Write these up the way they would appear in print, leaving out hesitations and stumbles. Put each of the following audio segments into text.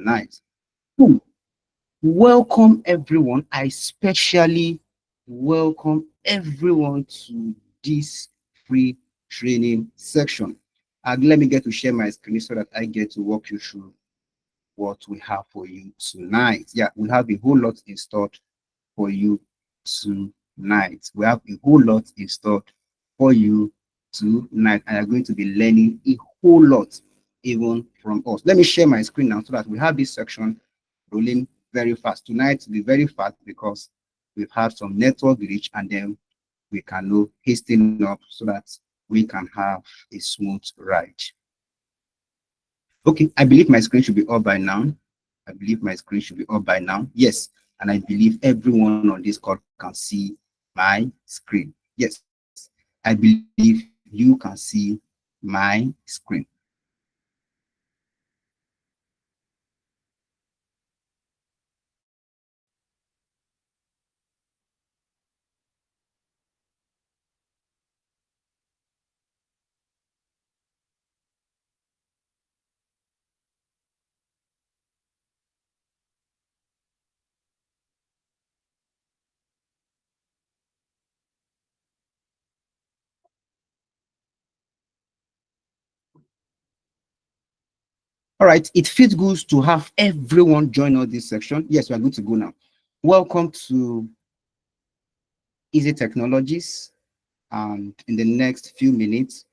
Nice. Cool. Welcome everyone. I especially welcome everyone to this free training section. And let me get to share my screen so that I get to walk you through what we have for you tonight. Yeah, we have a whole lot installed for you tonight. We have a whole lot installed for you tonight, and you're going to be learning a whole lot even from us. Let me share my screen now so that we have this section rolling very fast. Tonight will be very fast because we've had some network glitch, and then we can now hasten up so that we can have a smooth ride. Okay, I believe my screen should be up by now. I believe my screen should be up by now. Yes, and I believe everyone on this call can see my screen. Yes, I believe you can see my screen. All right, it feels good to have everyone join us this section. Yes, we are good to go now. Welcome to Easy Technologies, and in the next few minutes,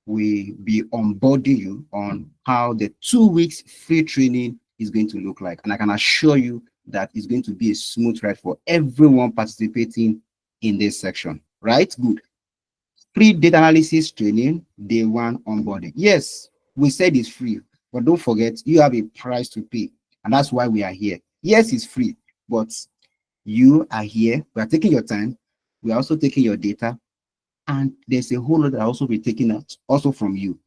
we be onboarding you on how the 2 weeks free training is going to look like. And I can assure you that it's going to be a smooth ride for everyone participating in this section, right? Good. Free data analysis training, day one onboarding. Yes, we said it's free, but don't forget you have a price to pay, and that's why we are here. Yes, it's free, but you are here. We are taking your time. We are also taking your data, and there's a whole lot that also be taken out also from you.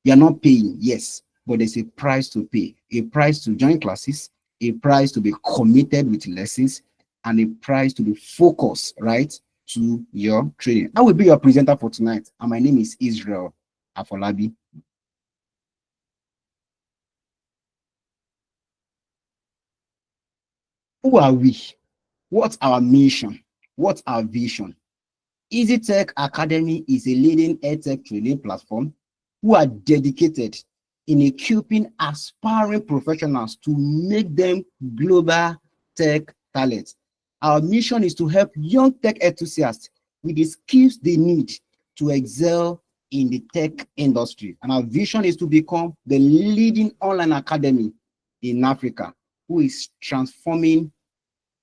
You are not paying, yes, but there's a price to pay, a price to join classes, a price to be committed with lessons, and a price to be focused, right, to your training. I will be your presenter for tonight, and my name is Israel Afolabi. Who are we? What's our mission? What's our vision? EasyTech Academy is a leading edtech training platform who are dedicated in equipping aspiring professionals to make them global tech talents. Our mission is to help young tech enthusiasts with the skills they need to excel in the tech industry. And our vision is to become the leading online academy in Africa who is transforming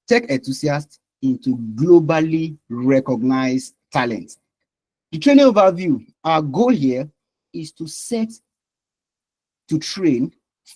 tech enthusiasts into globally recognized talent. The training overview, our goal here is to train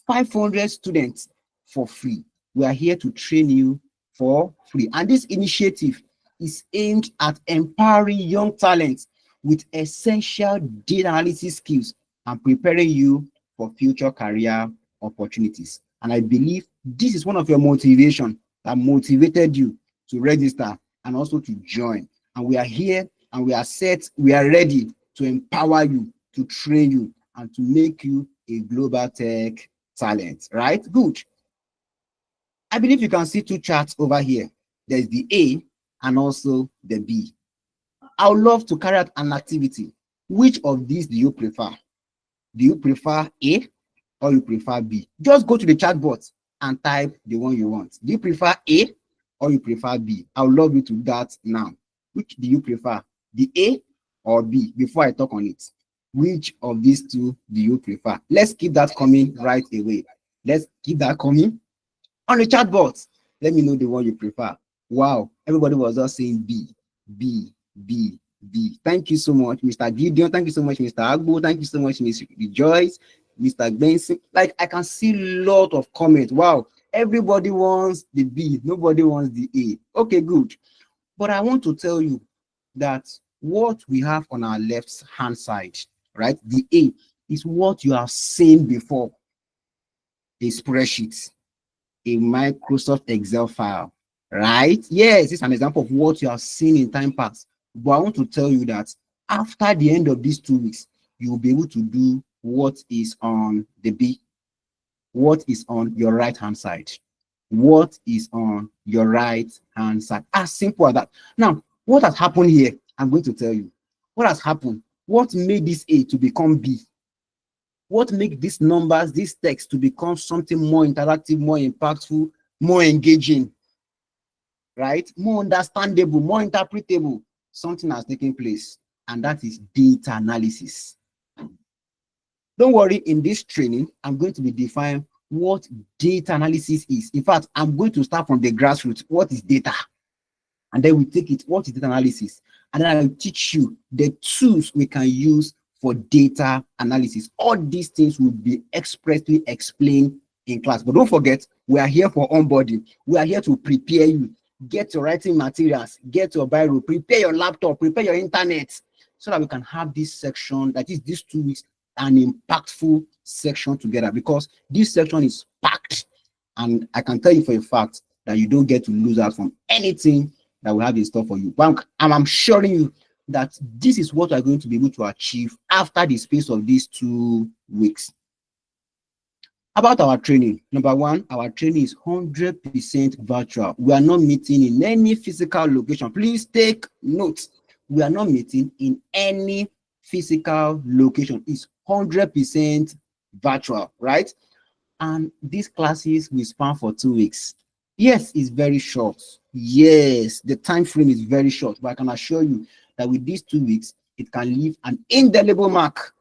500 students for free. We are here to train you for free. And this initiative is aimed at empowering young talents with essential data analysis skills and preparing you for future career opportunities. And I believe this is one of your motivation that motivated you to register and also to join. And we are here and we are set, we are ready to empower you, to train you, and to make you a global tech talent, right? Good. I believe you can see two charts over here. There's the A and also the B. I would love to carry out an activity. Which of these do you prefer? Do you prefer A or you prefer B? Just go to the chat box and type the one you want. Do you prefer A or you prefer B? I would love you to do that now. Which do you prefer? The A or B? Before I talk on it, which of these two do you prefer? Let's keep that coming right away. Let's keep that coming on the chat box. Let me know the one you prefer. Wow, everybody was just saying B, B, B, B. Thank you so much, Mr. Gideon. Thank you so much, Mr. Agbo. Thank you so much, Ms. Rejoice, Mr. Benson. Like, I can see a lot of comments. Wow, everybody wants the B. Nobody wants the A. Okay, good. But I want to tell you that what we have on our left hand side, right, the A, is what you have seen before. A spreadsheet, a Microsoft Excel file, right? Yes, it's an example of what you have seen in time past. But I want to tell you that after the end of these 2 weeks, you will be able to do what is on the B. what is on your right hand side? What is on your right hand side? As simple as that. Now, what has happened here? I'm going to tell you. What has happened? What made this A to become B? What makes these numbers, this text to become something more interactive, more impactful, more engaging, right? More understandable, more interpretable? Something has taken place, and that is data analysis. Don't worry, in this training, I'm going to be defining what data analysis is. In fact, I'm going to start from the grassroots. What is data? And then we take it, what is data analysis? And then I'll teach you the tools we can use for data analysis. All these things will be expressly explained in class. But don't forget, we are here for onboarding. We are here to prepare you. Get your writing materials, get your Bible, prepare your laptop, prepare your internet, so that we can have this section, that is these 2 weeks, an impactful section together, because this section is packed. And I can tell you for a fact that you don't get to lose out from anything that we have in store for you. But I'm assuring you that this is what we're going to be able to achieve after the space of these 2 weeks. About our training, number one, our training is 100% virtual. We are not meeting in any physical location. Please take note. We are not meeting in any physical location. It's 100% virtual, right? And these classes will span for 2 weeks. Yes, it's very short. Yes, the time frame is very short, but I can assure you that with these 2 weeks, it can leave an indelible mark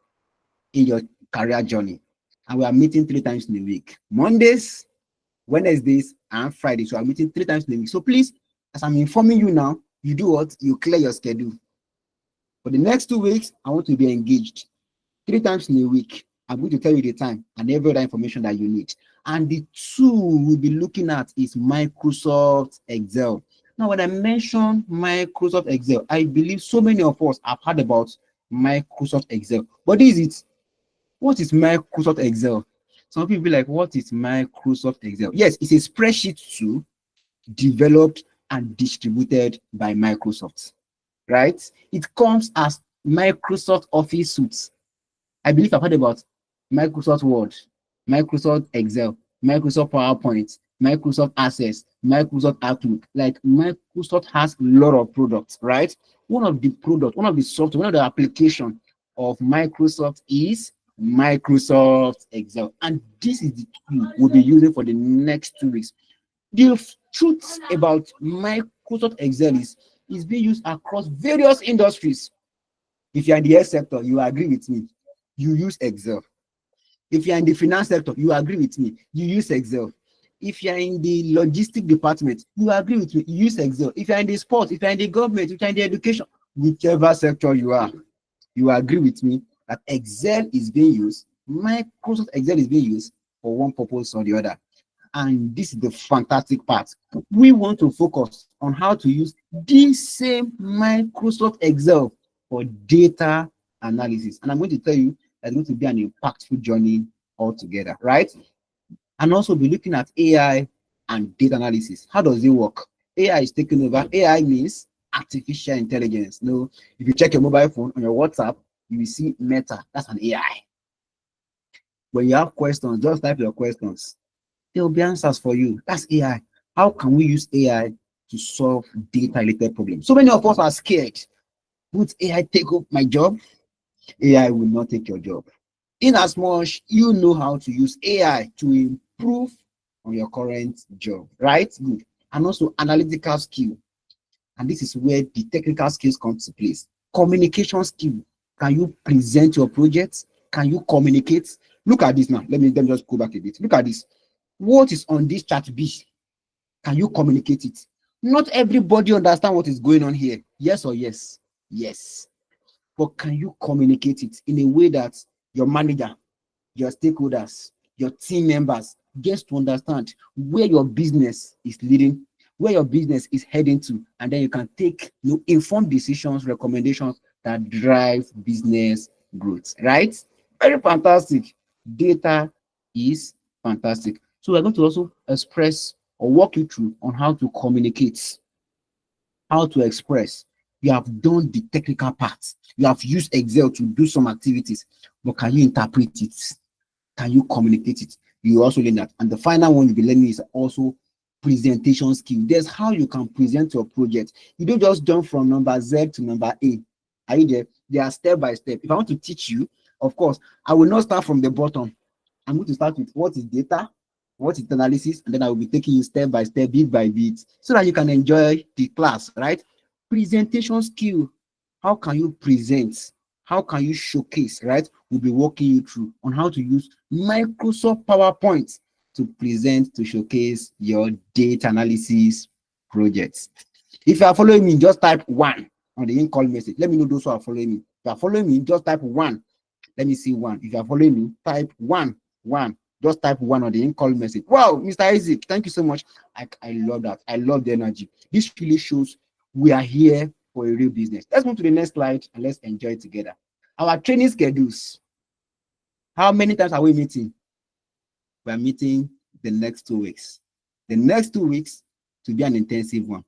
in your career journey. And we are meeting 3 times in a week: Mondays, Wednesdays, and Fridays. So I'm meeting 3 times in a week. So please, as I'm informing you now, you do what? You clear your schedule. For the next 2 weeks, I want to be engaged 3 times in a week. I'm going to tell you the time and every other information that you need. And the tool we'll be looking at is Microsoft Excel. Now, when I mention Microsoft Excel, I believe so many of us have heard about Microsoft Excel. What is it? What is Microsoft Excel? Some people be like, what is Microsoft Excel? Yes, it's a spreadsheet tool developed and distributed by Microsoft, right? It comes as Microsoft Office suites. I believe I've heard about Microsoft Word, Microsoft Excel, Microsoft PowerPoint, Microsoft Access, Microsoft Outlook. Like, Microsoft has a lot of products, right? One of the products, one of the software, one of the application of Microsoft is Microsoft Excel. And this is the tool we'll be using for the next 2 weeks. The truth about Microsoft Excel is being used across various industries. If you're in the health sector, you agree with me, you use Excel. If you're in the finance sector, you agree with me, you use Excel. If you're in the logistic department, you agree with me, you use Excel. If you're in the sports, if you're in the government, if you're in the education, whichever sector you are, you agree with me that Excel is being used, Microsoft Excel is being used for one purpose or the other. And this is the fantastic part. We want to focus on how to use this same Microsoft Excel for data analysis. And I'm going to tell you that it's going to be an impactful journey altogether, right? And also be looking at AI and data analysis. How does it work? AI is taking over. AI means artificial intelligence. No, if you check your mobile phone on your WhatsApp, you will see Meta. That's an AI. When you have questions, just type your questions. There will be answers for you. That's AI. How can we use AI to solve data-related problems? So many of us are scared. Would AI take up my job? AI will not take your job. In as much you know how to use AI to improve on your current job, right? Good. And also analytical skill. And this is where the technical skills come to place. Communication skill. Can you present your projects? Can you communicate? Look at this now. Let me just go back a bit. Look at this. What is on this chart B? Can you communicate it? Not everybody understands what is going on here. Yes or yes? Yes. But can you communicate it in a way that your manager, your stakeholders, your team members gets to understand where your business is leading, where your business is heading to, and then you can take informed decisions, recommendations that drive business growth, right? Very fantastic. Data is fantastic. So we're going to also express or walk you through on how to communicate, how to express. You have done the technical parts. You have used Excel to do some activities, but can you interpret it? Can you communicate it? You also learn that. And the final one you'll be learning is also presentation skill. There's how you can present your project. You don't just jump from number Z to number A. Are you there? They are step by step. If I want to teach you, of course, I will not start from the bottom. I'm going to start with what is data, what is analysis, and then I will be taking you step by step, bit by bit, so that you can enjoy the class, right? Presentation skill. How can you present? How can you showcase, right? We'll be walking you through on how to use Microsoft PowerPoint to present, to showcase your data analysis projects. If you are following me, just type 1 on the in-call message. Let me know those who are following me. If you are following me, just type 1. Let me see 1. If you are following me, type 1. Just type 1 on the in-call message. Wow, Mr. Isaac, thank you so much. I love that. I love the energy. This really shows we are here for a real business. Let's move to the next slide and let's enjoy it together. Our training schedules. How many times are we meeting? We are meeting the next 2 weeks. The next 2 weeks to be an intensive one.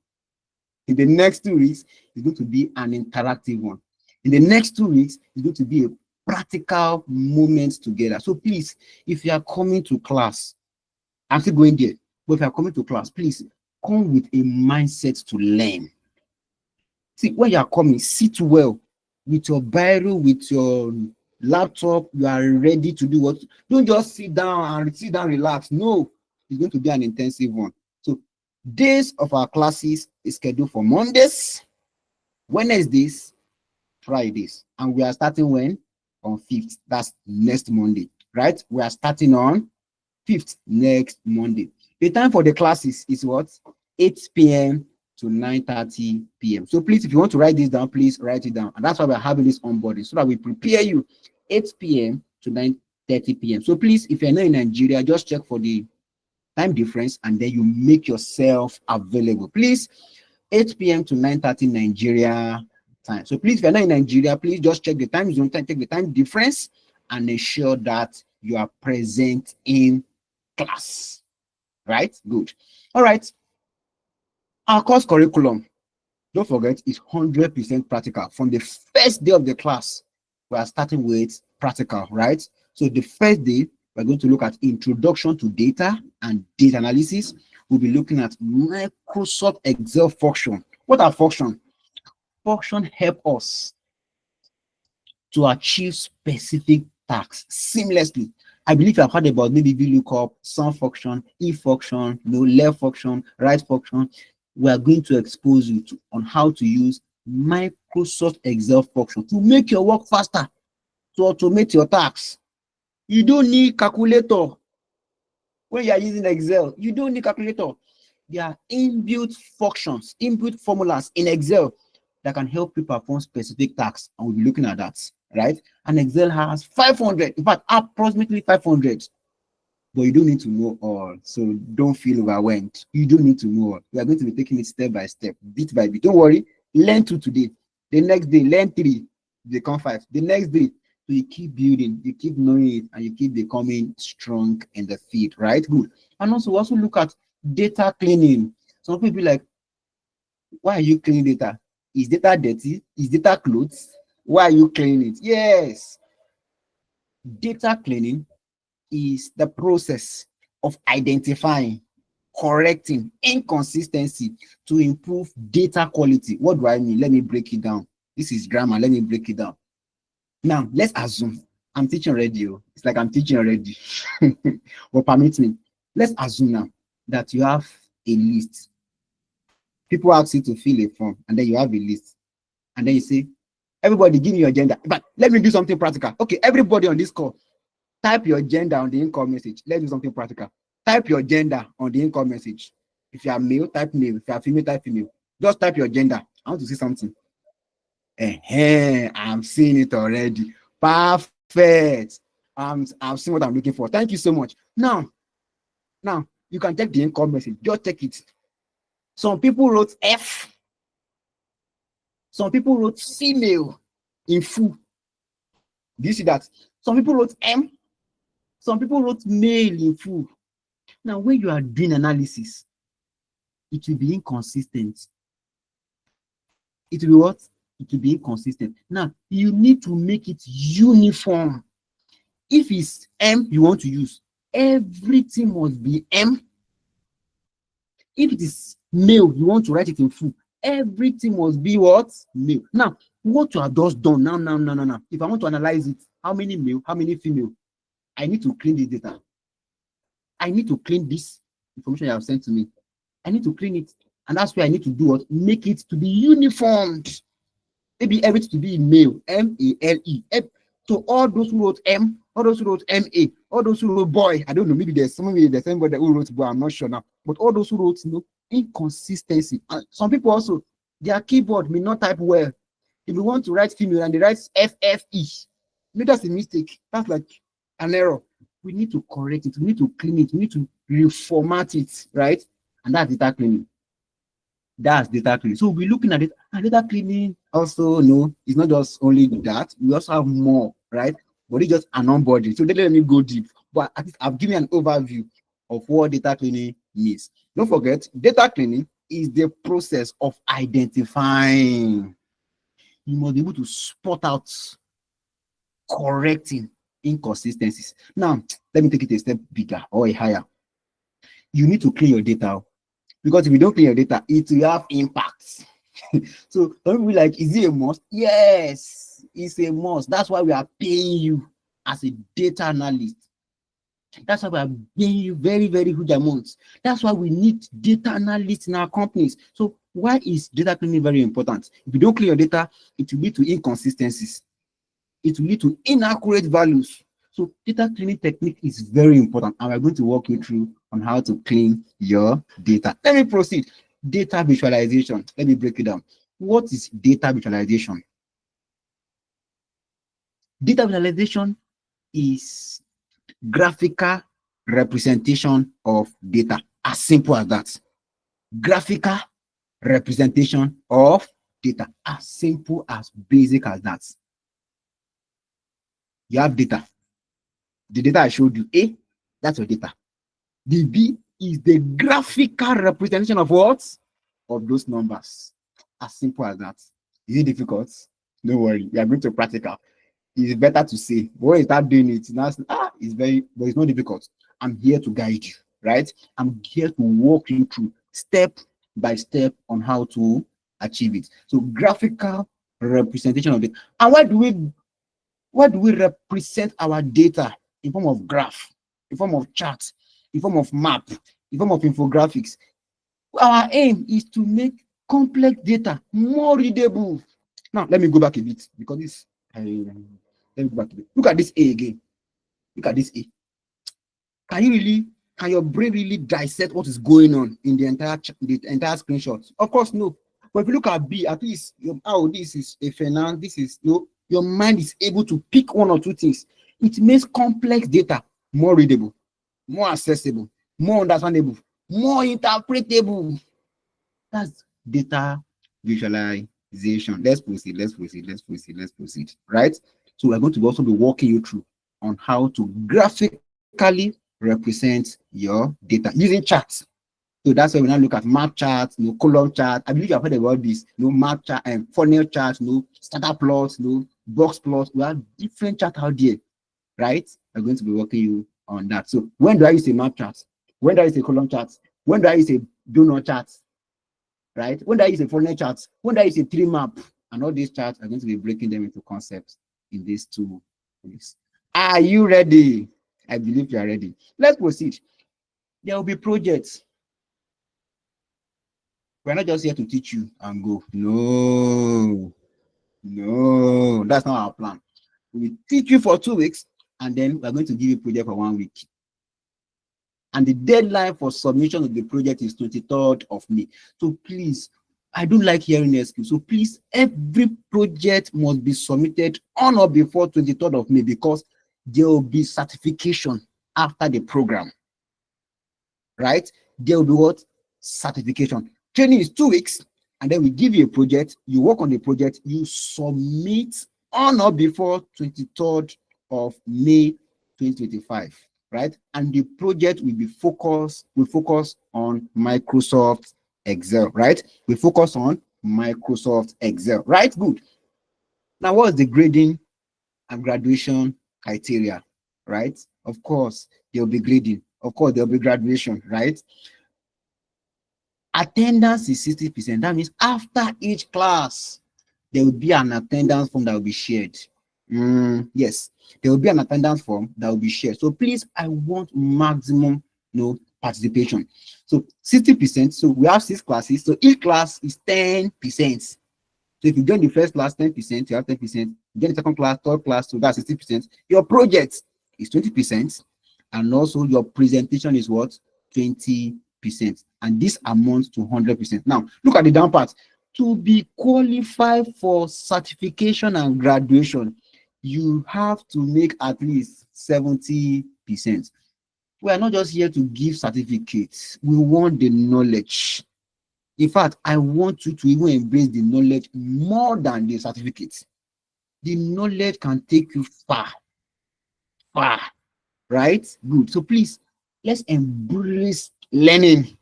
In the next 2 weeks, it's going to be an interactive one. In the next 2 weeks, it's going to be a practical moment together. So please, if you are coming to class, I'm still going there, but if you are coming to class, please come with a mindset to learn. See, when you are coming, sit well with your Bible, with your laptop. You are ready to do what? Don't just sit down, relax. No, it's going to be an intensive one. So days of our classes is scheduled for Mondays, Wednesdays, Fridays, and we are starting when? On 5th. That's next Monday, right? We are starting on 5th, next Monday. The time for the classes is what? 8 p.m. to 9:30 p.m. So please, if you want to write this down, please write it down. And that's why we're having this onboarding, so that we prepare you 8 p.m. to 9:30 p.m. So please, if you're not in Nigeria, just check for the time difference and then you make yourself available. Please, 8 p.m. to 9:30 Nigeria time. So please, if you're not in Nigeria, please just check the time zone, take the time difference, and ensure that you are present in class. Right? Good. All right. Our course curriculum, don't forget, is 100% practical. From the first day of the class, we are starting with practical, right? So the first day, we're going to look at introduction to data and data analysis. We'll be looking at Microsoft Excel function. What are functions? Function help us to achieve specific tasks seamlessly. I believe I've heard about maybe VLOOKUP, sum function, if function, left function, right function. We are going to expose you on how to use Microsoft Excel function to make your work faster, to automate your tasks. You don't need calculator when you are using Excel. You don't need calculator. There are inbuilt functions, inbuilt formulas in Excel that can help you perform specific tasks, and we'll be looking at that, right? And Excel has 500, in fact, approximately 500. But you don't need to know all, so don't feel overwhelmed. You don't need to know all. We are going to be taking it step by step, bit by bit. Don't worry, learn 2 today. The next day, learn 3, become 5. The next day, so you keep building, you keep knowing it, and you keep becoming strong in the field, right? Good. And also look at data cleaning. Some people be like, why are you cleaning data? Is data dirty? Is data clothes? Why are you cleaning it? Yes. Data cleaning is the process of identifying, correcting inconsistency to improve data quality. What do I mean? Let me break it down. This is grammar. Let me break it down. Now, let's assume I'm teaching already. It's like I'm teaching already. But permit me. Let's assume now that you have a list. People ask you to fill a form, and then you have a list. And then you say, everybody give me your agenda. But let me do something practical. Okay, everybody on this call, type your gender on the income message. Let's do something practical. Type your gender on the income message. If you are male, type male. If you are female, type female. Just type your gender. I want to see something. I'm seeing it already. Perfect. I'm seeing what I'm looking for. Thank you so much. Now, you can take the income message. Just take it. Some people wrote F. Some people wrote female in full. Do you see that? Some people wrote M. Some people wrote male in full. Now, when you are doing analysis, it will be inconsistent. It will be what? It will be inconsistent. Now, you need to make it uniform. If it's M you want to use, everything must be M. If it is male, you want to write it in full, everything must be what? Male. Now, what you have just done now. If I want to analyze it, how many male, how many female? I need to clean this data. I need to clean this information you have sent to me. I need to clean it. And that's why I need to do what? Make it to be uniformed. Maybe everything to be male, M-A-L-E. So all those who wrote M, all those who wrote M-A, all those who wrote boy, I don't know, maybe there's somebody who wrote boy, I'm not sure now. But all those who wrote, inconsistency. And some people also, their keyboard may not type well. If you want to write female and they write F-F-E, maybe that's a mistake. That's like an error. We need to correct it. We need to clean it. We need to reformat it, right? And that's data cleaning. That's data cleaning. So we're looking at it. And data cleaning also, it's not just only that. We also have more, right? But it's just an onboarding. So let me go deep. But at least I've given an overview of what data cleaning means. Don't forget, data cleaning is the process of identifying. You must be able to spot out correcting inconsistencies. Now, let me take it a step bigger or a higher. You need to clean your data, because if you don't clean your data, it will have impacts. So don't be like, is it a must? Yes, it's a must. That's why we are paying you as a data analyst. That's why we are paying you very, very good amounts. That's why we need data analysts in our companies. So why is data cleaning very important? If you don't clean your data, it will lead to inconsistencies. It will lead to inaccurate values. So data cleaning technique is very important, and we're going to walk you through on how to clean your data. Let me proceed. Data visualization. Let me break it down. What is data visualization? Data visualization is graphical representation of data. As simple as that. Graphical representation of data. As simple, as basic as that. You have data. The data I showed you, A, that's your data. The B is the graphical representation of what? Of those numbers. As simple as that. Is it difficult? No worry, we are going to practical. It's better to say, when you start doing it, it's very, but it's not difficult. I'm here to guide you, right? I'm here to walk you through step by step on how to achieve it. So graphical representation of it. And why do we represent our data? In form of graph, in form of chart, in form of map, in form of infographics. Our aim is to make complex data more readable. Now, let me go back a bit, because this, let me go back a bit. Look at this A again. Look at this A. Can your brain really dissect what is going on in the entire screenshot? Of course, no. But if you look at B, at least, this is a finance, this is, your mind is able to pick one or two things. It makes complex data more readable, more accessible, more understandable, more interpretable. That's data visualization. Let's proceed. Right? So we're going to also be walking you through on how to graphically represent your data using charts. So that's why we now look at map charts, column chart. I believe you have heard about this, map chart and funnel charts, scatter plots, box plots. We have different charts out there. Right? I'm going to be working you on that. So when do I use a map chart? When do I use a column chart? When do I use a donut chart? Right? When do I use a funnel chart? When do I use a tree map? And all these charts are going to be breaking them into concepts in these 2 weeks. Are you ready? I believe you are ready. Let's proceed. There will be projects. We're not just here to teach you and go. No, that's not our plan. We teach you for 2 weeks, and then we're going to give you a project for 1 week. And the deadline for submission of the project is 23rd of May. So please, I don't like hearing excuses. So please, every project must be submitted on or before 23rd of May, because there will be certification after the program. Right? There will be what? Certification. Training is 2 weeks, and then we give you a project. You work on the project. You submit on or before 23rd of May 2025, right? And the project will focus on Microsoft Excel, right? We focus on Microsoft Excel, right? Good. Now, what is the grading and graduation criteria, right, Of course, there will be grading. Of course, there will be graduation, right? Attendance is 60%. That means after each class, there will be an attendance form that will be shared. Yes, there will be an attendance form that will be shared. So please, I want maximum, participation. So 60%. So we have 6 classes. So each class is 10%. So if you join the first class, 10%, you have 10%. You join the second class, third class, so that's 60%. Your project is 20%. And also your presentation is what? 20%. And this amounts to 100%. Now, look at the down part. To be qualified for certification and graduation, you have to make at least 70%. We are not just here to give certificates. We want the knowledge. In fact, I want you to even embrace the knowledge more than the certificates. The knowledge can take you far, right? Good. So please, let's embrace learning.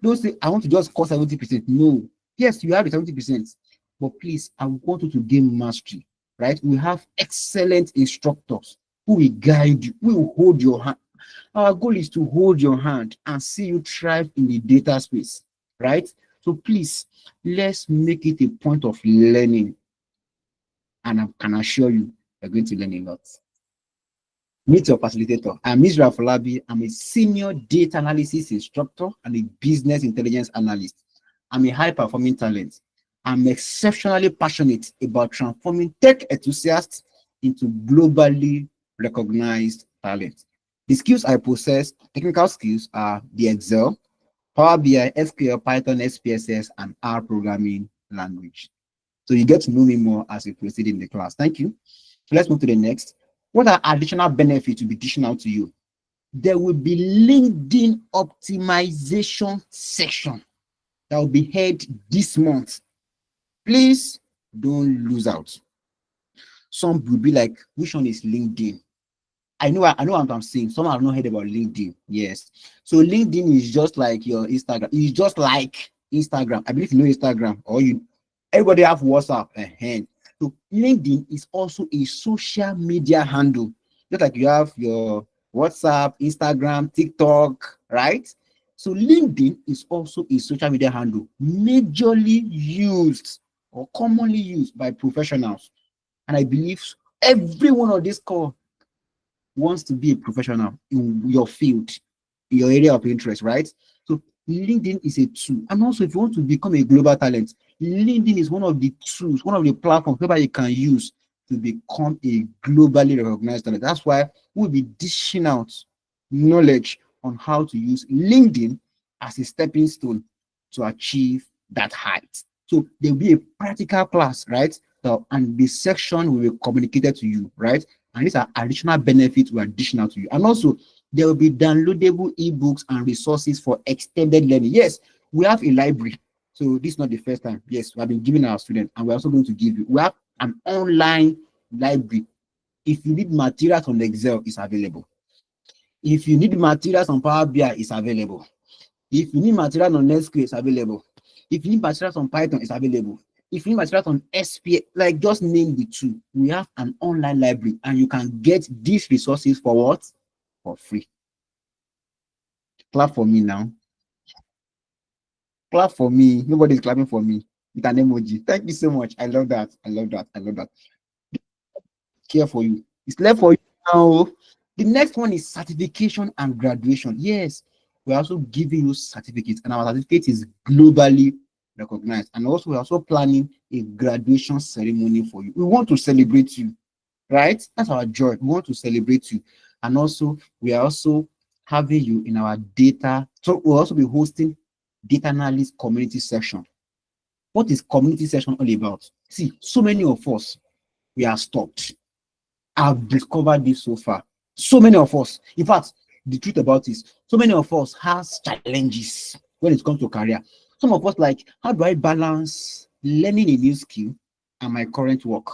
Don't say, I want to just score 70%. No. Yes, you have the 70%, but please, I want you to gain mastery, right? We have excellent instructors who will guide you, who will hold your hand. Our goal is to hold your hand and see you thrive in the data space, right? So please, let's make it a point of learning. And I can assure you, you're going to learn a lot. Meet your facilitator. I'm Mr. Afolabi. I'm a senior data analysis instructor and a business intelligence analyst. I'm a high-performing talent. I'm exceptionally passionate about transforming tech enthusiasts into globally recognized talent. The skills I possess, technical skills, are the Excel, Power BI, SQL, Python, SPSS, and R programming language. So you get to know me more as we proceed in the class. Thank you. So let's move to the next. What are additional benefits to be dishing out to you? There will be LinkedIn optimization section that will be held this month. Please don't lose out. Some will be like, which one is LinkedIn? I know what I'm saying. Some have not heard about LinkedIn. Yes. So LinkedIn is just like your Instagram. It's just like Instagram. I believe you know Instagram, or everybody have WhatsApp. So LinkedIn is also a social media handle. Just like you have your WhatsApp, Instagram, TikTok, right? So LinkedIn is also a social media handle majorly used or commonly used by professionals. And I believe every one of these call wants to be a professional in your field, in your area of interest, right? So LinkedIn is a tool. And also, if you want to become a global talent, LinkedIn is one of the tools, one of the platforms whereby you can use to become a globally recognized talent. That's why we'll be dishing out knowledge on how to use LinkedIn as a stepping stone to achieve that height. So there'll be a practical class, right? So, and the section will be communicated to you, right? And these are additional benefits we are dishing out to you. And also, there will be downloadable ebooks and resources for extended learning. Yes, we have a library. So this is not the first time. Yes, we have been giving our students, and we're also going to give you. We have an online library. If you need materials on Excel, it's available. If you need materials on Power BI, it's available. If you need materials on SQL, it's available. If you need materials on Python, it's available. If you need materials on SPA, like just name the two. We have an online library, and you can get these resources for what? For free. Clap for me now. Clap for me. Nobody's clapping for me with an emoji. Thank you so much. I love that. I love that. I love that. Care for you. It's left for you now. The next one is certification and graduation. Yes, we're also giving you certificates, and our certificate is globally recognized. And also, we're also planning a graduation ceremony for you. We want to celebrate you, right? That's our joy. We want to celebrate you. And also, we are also having you in our data. So we'll also be hosting data analyst community section. What is community section all about? See, so many of us, we are stopped. I've discovered this so far. So many of us, in fact, the truth about this, so many of us has challenges when it comes to career. Some of us like, how do I balance learning a new skill and my current work?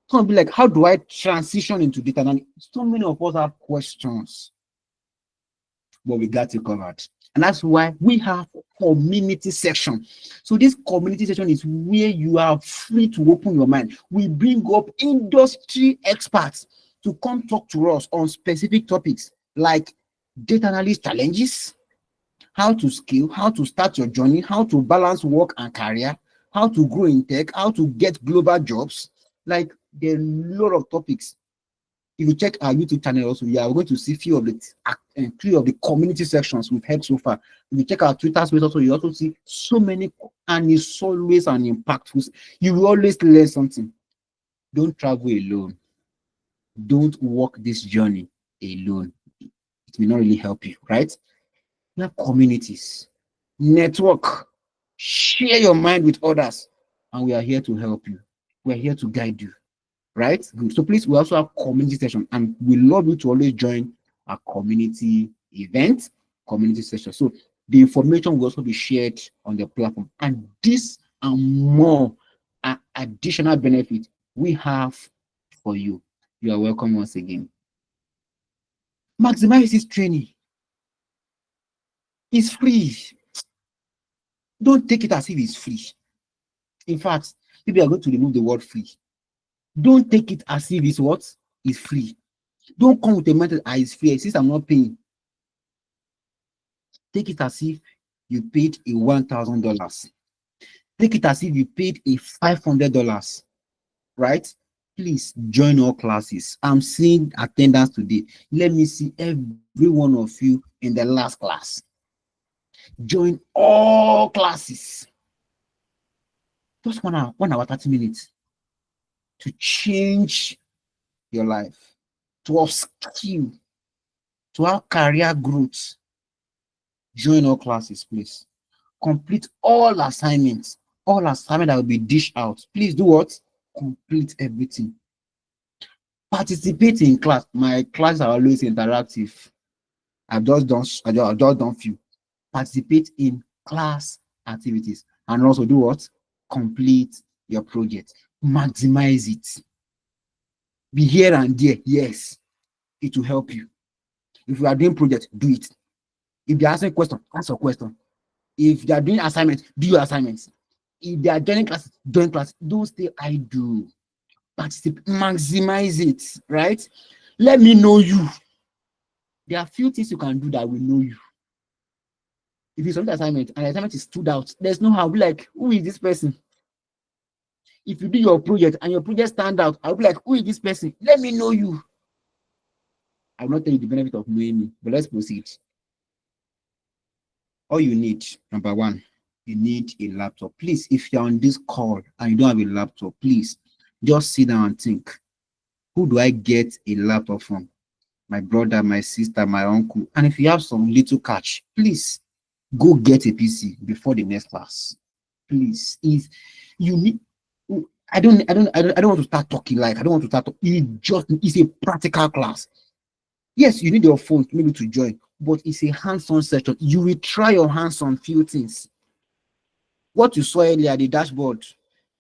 Some will be like, how do I transition into data analysis? So many of us have questions, but we got it covered. And that's why we have community section. So this community section is where you are free to open your mind. We bring up industry experts to come talk to us on specific topics like data analyst challenges, how to scale, how to start your journey, how to balance work and career, how to grow in tech, how to get global jobs. Like, there are a lot of topics. If you check our YouTube channel also, you are going to see few of the community sections we've had so far. If you check our Twitter space also, you also see so many, and it's always an impactful. You will always learn something. Don't travel alone. Don't walk this journey alone. It will not really help you, right? We have communities, network, share your mind with others, and we are here to help you. We are here to guide you, right? Good. So please, we also have community session, and we love you to always join our community event, community session. So the information will also be shared on the platform, and this and more additional benefit we have for you. You are welcome once again. Maximize this training. It's free. Don't take it as if it's free. In fact, maybe I'm going to remove the word free. Don't take it as if it's what? It's free. Don't come with a method that is free since I'm not paying. Take it as if you paid a $1,000. Take it as if you paid a $500, right? Please join all classes. I'm seeing attendance today. Let me see every one of you in the last class. Join all classes. Just 1 hour, 30 minutes to change your life, to upskill, to have career growth. Join all classes, please. Complete all assignments. All assignments that will be dished out. Please do what? Complete everything. Participate in class. My classes are always interactive. I've just done few. Participate in class activities, and also do what? Complete your project. Maximize it. Be here and there. Yes, it will help you. If you are doing project, do it. If they are asking question, ask a question. If they are doing assignments, do your assignments. If they are joining classes, join class. Don't stay idle. Participate, maximize it, right? Let me know you. There are few things you can do that will know you. If you submit assignment and the assignment is stood out, there's no how. I'll be like, who is this person? If you do your project and your project stand out, I'll be like, who is this person? Let me know you. I will not tell you the benefit of knowing me, but let's proceed. All you need, number one, you need a laptop. Please, if you're on this call and you don't have a laptop, please just sit down and think, who do I get a laptop from? My brother, my sister, my uncle. And if you have some little cash, please go get a PC before the next class. Please, if you need, I don't want to start talking like I don't want to start talking. It's a practical class. Yes, you need your phone maybe to join, but it's a hands-on session. You will try your hands on few things. What you saw earlier, the dashboard,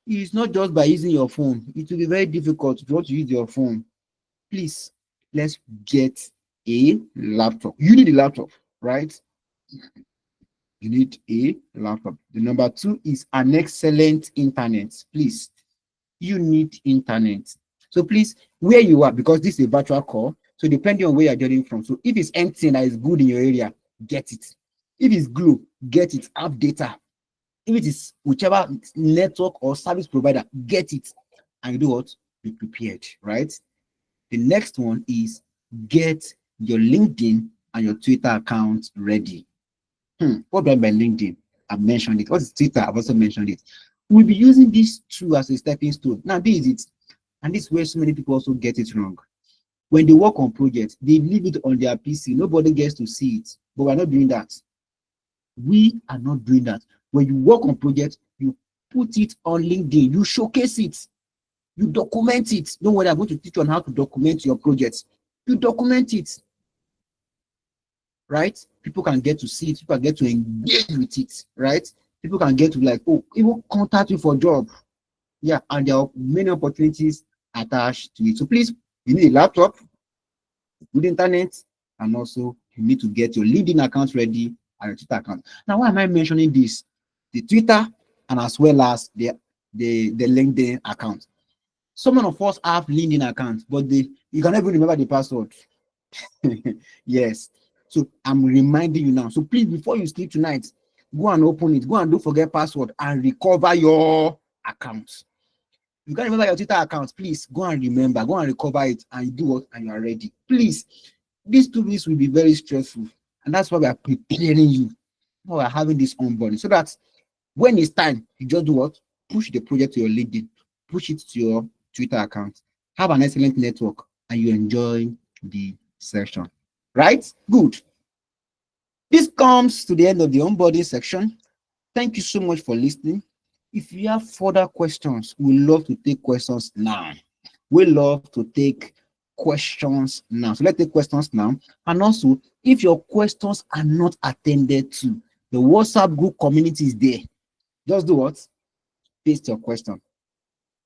it's not just by using your phone. It will be very difficult if you want to use your phone. Please, let's get a laptop. You need a laptop, right? You need a laptop. The number two is an excellent internet. Please, you need internet. So please, where you are, because this is a virtual call, so depending on where you're joining from. So if it's anything that is good in your area, get it. If it's Glo, get it. Have data. If it is whichever network or service provider, get it. And you do what? Be prepared, right? The next one is get your LinkedIn and your Twitter accounts ready. What do I mean by LinkedIn? I've mentioned it. What is Twitter? I've also mentioned it. We'll be using these two as a stepping stone. Now, this is it. And this is where so many people also get it wrong. When they work on projects, they leave it on their PC. Nobody gets to see it. But we're not doing that. We are not doing that. When you work on projects, you put it on LinkedIn. You showcase it. You document it. Don't worry, I'm going to teach you on how to document your projects. You document it. Right? People can get to see it. People can get to engage with it. Right? People can get to like, oh, even contact you for a job. Yeah, and there are many opportunities attached to it. So please, you need a laptop, good internet, and also you need to get your LinkedIn account ready and your Twitter account. Now, why am I mentioning this? The Twitter and as well as the LinkedIn account. Some of us have LinkedIn accounts, but it's You can never remember the password. Yes. So I'm reminding you now. So please, before you sleep tonight, go and open it. Go and don't forget password and recover your account. You can't remember your Twitter account. Please go and remember. Go and recover it and do what? And you are ready. Please. These 2 weeks will be very stressful. And that's why we are preparing you. We are having this onboarding. So that when it's time, you just do what? Push the project to your LinkedIn. Push it to your Twitter account. Have an excellent network and you enjoy the session. Right? Good. This comes to the end of the onboarding section. Thank you so much for listening. If you have further questions, we love to take questions now. We love to take questions now. So let's take questions now. And also, if your questions are not attended to, the WhatsApp group community is there. Just do what? Paste your question.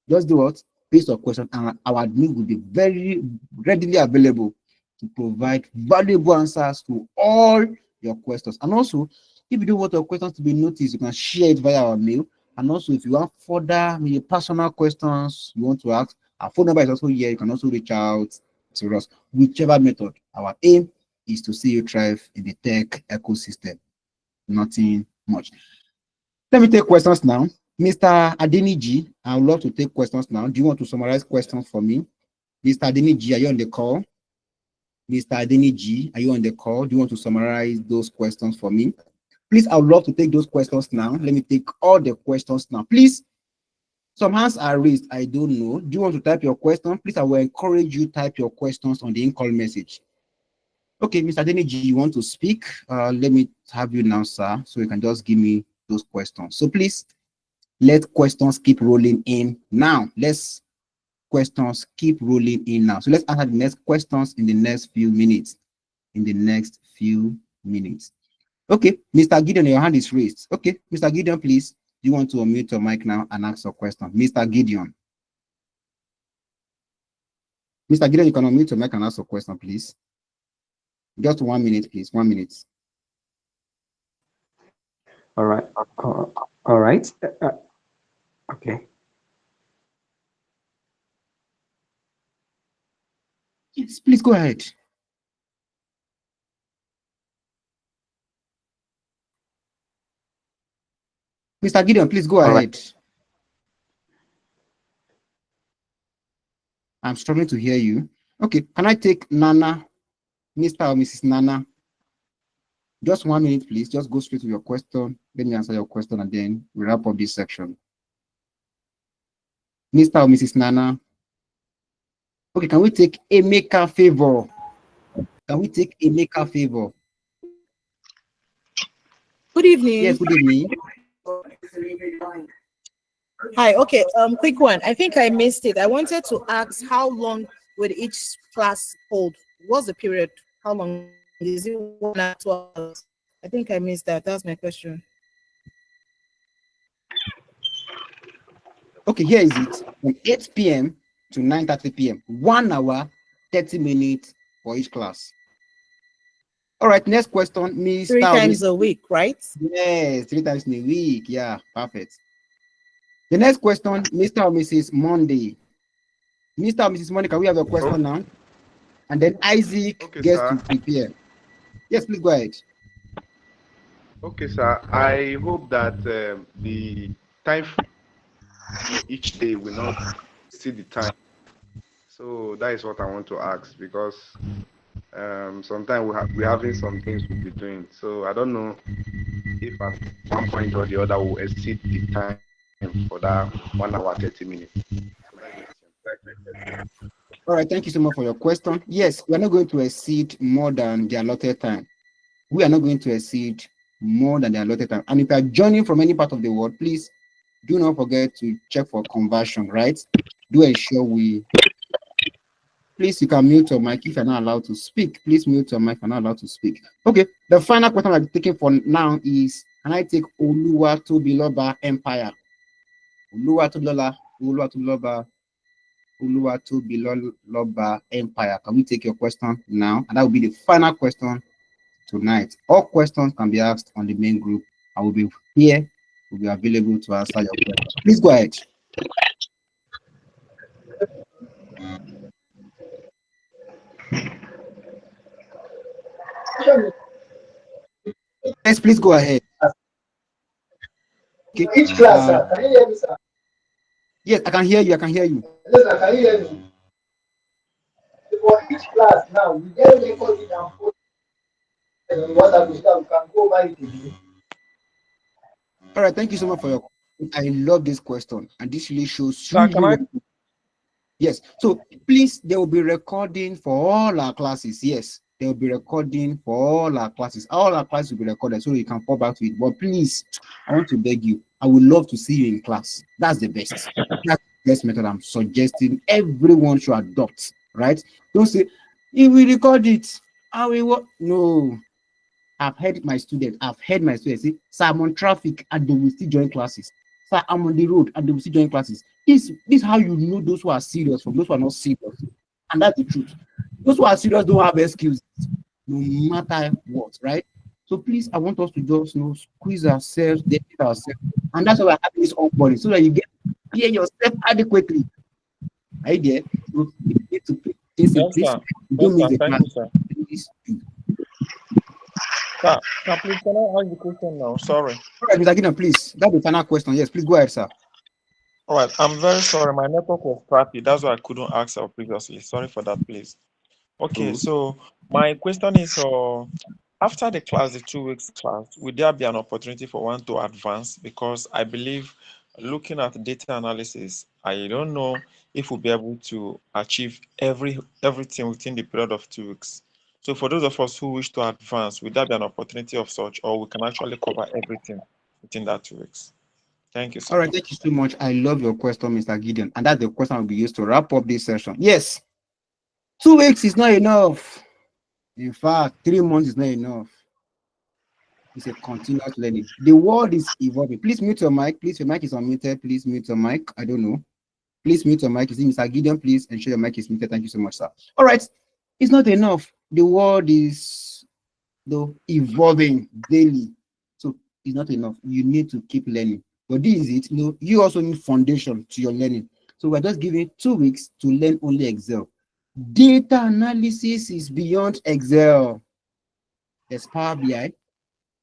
Just do what? Paste your question, and our admin will be very readily available to provide valuable answers to all your questions. And also, if you don't want your questions to be noticed, you can share it via our mail. And also, if you have further maybe personal questions you want to ask, our phone number is also here. You can also reach out to us. Whichever method, our aim is to see you thrive in the tech ecosystem. Nothing much. Let me take questions now. Mr. Adeniji, I would love to take questions now. Do you want to summarize questions for me? Mr. Adeniji, are you on the call? Mr. Adeniji, are you on the call? Do you want to summarize those questions for me? Please, I would love to take those questions now. Let me take all the questions now. Please, some hands are raised. I don't know. Do you want to type your question? Please, I will encourage you to type your questions on the in-call message. Okay, Mr. Adeniji, you want to speak? Let me have you now, sir, so you can just give me those questions. So please, let questions keep rolling in now. Let's questions keep rolling in now. So let's answer the next questions in the next few minutes. Okay, Mr. Gideon, your hand is raised. Okay, Mr. Gideon, please. Do you want to unmute your mic now and ask your question? Mr. Gideon. Mr. Gideon, you can unmute your mic and ask your question, please. Just 1 minute, please. 1 minute. All right. All right. Okay. Yes, please go ahead. Mr. Gideon, please go ahead. Right. I'm struggling to hear you. Okay, can I take Nana, Mr. or Mrs. Nana? Just 1 minute, please. Just go straight to your question. Let me answer your question and then we wrap up this section. Mr. or Mrs. Nana? Okay, can we take Emeka Favor? Can we take Emeka Favor? Good evening. Yes, good evening. Hi, okay, quick one. I think I missed it. I wanted to ask how long would each class hold? What's the period? How long is it? 1 or 2 hours? I think I missed that. That's my question. Okay, here is it. From 8 p.m. to 9:30 p.m. 1 hour, 30 minutes for each class. All right, next question, Mr. 3 times a week, right? Yes, 3 times in a week. Yeah, perfect. The next question, Mr. or Mrs. Monday. Mr. or Mrs. Monday, can we have a question now? And then Isaac gets to prepare. Yes, please go ahead. Okay, sir. I hope that the time each day will not see the time. So that is what I want to ask, because sometimes we're having some things we'll be doing. So I don't know if at one point or the other will exceed the time for that 1 hour 30 minutes. All right, thank you so much for your question. Yes, we are not going to exceed more than the allotted time. We are not going to exceed more than the allotted time. And if you are joining from any part of the world, please do not forget to check for conversion, right? Do ensure we... Please, you can mute your mic if you're not allowed to speak. Please mute your mic if you're not allowed to speak. Okay, the final question I'm taking for now is, can I take Oluwatobiloba Empire? Oluwatobiloba Empire. Can we take your question now? And that will be the final question tonight. All questions can be asked on the main group. I will be here, will be available to answer your questions. Please go ahead. Yes, please go ahead. Okay. Each class, sir. Can you hear me, sir? Yes, I can hear you. I can hear you. Yes, sir. Can you hear me? For each class now, we get recording and put on WhatsApp so that we can go over it again. All right. Thank you so much for your. I love this question, and this really shows Sir, can I? Yes. So please, there will be recording for all our classes. Yes, there will be recording for all our classes. All our classes will be recorded, so you can fall back to it. But please, I want to beg you. I would love to see you in class. That's the best. That's the best method I'm suggesting everyone should adopt. Right? Don't say if we record it, I will what? No. I've heard my students say, sir, I'm on traffic and they will still join classes. Sir, I'm on the road and they will still join classes. This is how you know those who are serious from those who are not serious. And that's the truth. Those who are serious don't have excuses, no matter what, right? So please, I want us to just squeeze ourselves, dedicate ourselves. And that's why we're having this onboarding, so that you get hear yourself adequately. Right there. So you need to please, Yes, please, sir. don't miss Yes, sir. the Thank class. you, sir. Please do. Sir, please, can I ask the question now? Sorry. All right, Mr. Gideon, please. That's the final question. Yes, please go ahead, sir. All right. I'm very sorry. My network was crappy. That's why I couldn't ask her previously. Sorry for that, please. Okay. Oh. So my question is, after the class, the 2 weeks class, would there be an opportunity for one to advance? Because I believe looking at data analysis, I don't know if we'll be able to achieve everything within the period of 2 weeks. So for those of us who wish to advance, would there be an opportunity of such, or we can actually cover everything within that 2 weeks? Thank you, sir. All right, thank you so much. I love your question, Mr. Gideon. And that's the question will be used to wrap up this session. Yes, 2 weeks is not enough. In fact, 3 months is not enough. It's a continuous learning. The world is evolving. Please mute your mic. Please, your mic is unmuted. Please mute your mic. I don't know. Please mute your mic. Is it Mr. Gideon? Please ensure your mic is muted. Thank you so much, sir. All right, it's not enough. The world is evolving daily. So it's not enough. You need to keep learning. But this is it. You also need foundation to your learning. So we're just giving 2 weeks to learn only Excel. Data analysis is beyond Excel. There's Power BI,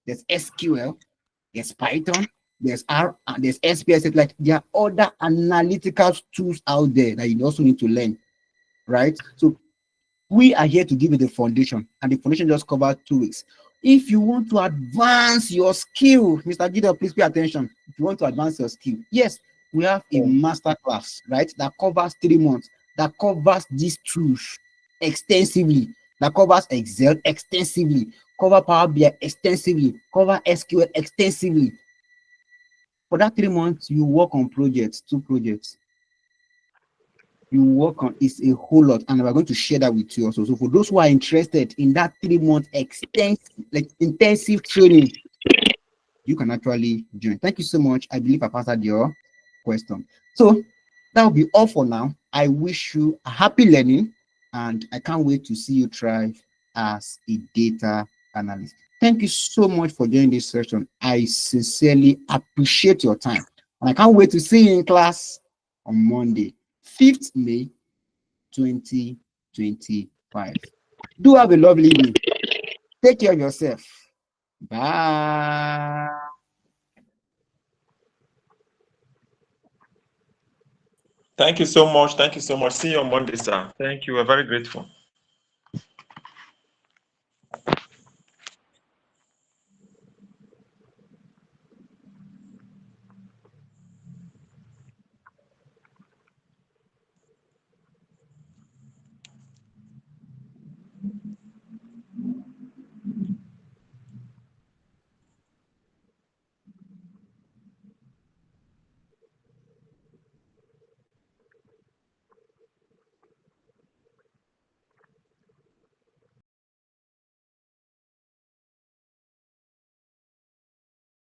there's SQL, there's Python, there's R, and there's SPSS. Like there are other analytical tools out there that you also need to learn, right? So we are here to give you the foundation, and the foundation just covers 2 weeks. If you want to advance your skill, Mr. Gideon, please pay attention. If you want to advance your skill, yes, we have a master class, right? That covers 3 months, that covers these tools extensively, that covers Excel extensively, cover Power BI extensively, cover SQL extensively. For that 3 months, you work on projects, 2 projects. You work on is a whole lot, and we're going to share that with you also. So for those who are interested in that 3-month intensive training, you can actually join. Thank you so much. I believe I've answered your question. So that will be all for now. I wish you a happy learning, and I can't wait to see you thrive as a data analyst. Thank you so much for joining this session. I sincerely appreciate your time, and I can't wait to see you in class on Monday, 5th May 2025. Do have a lovely evening. Take care of yourself. Bye. Thank you so much. Thank you so much. See you on Monday, sir. Thank you. We're very grateful.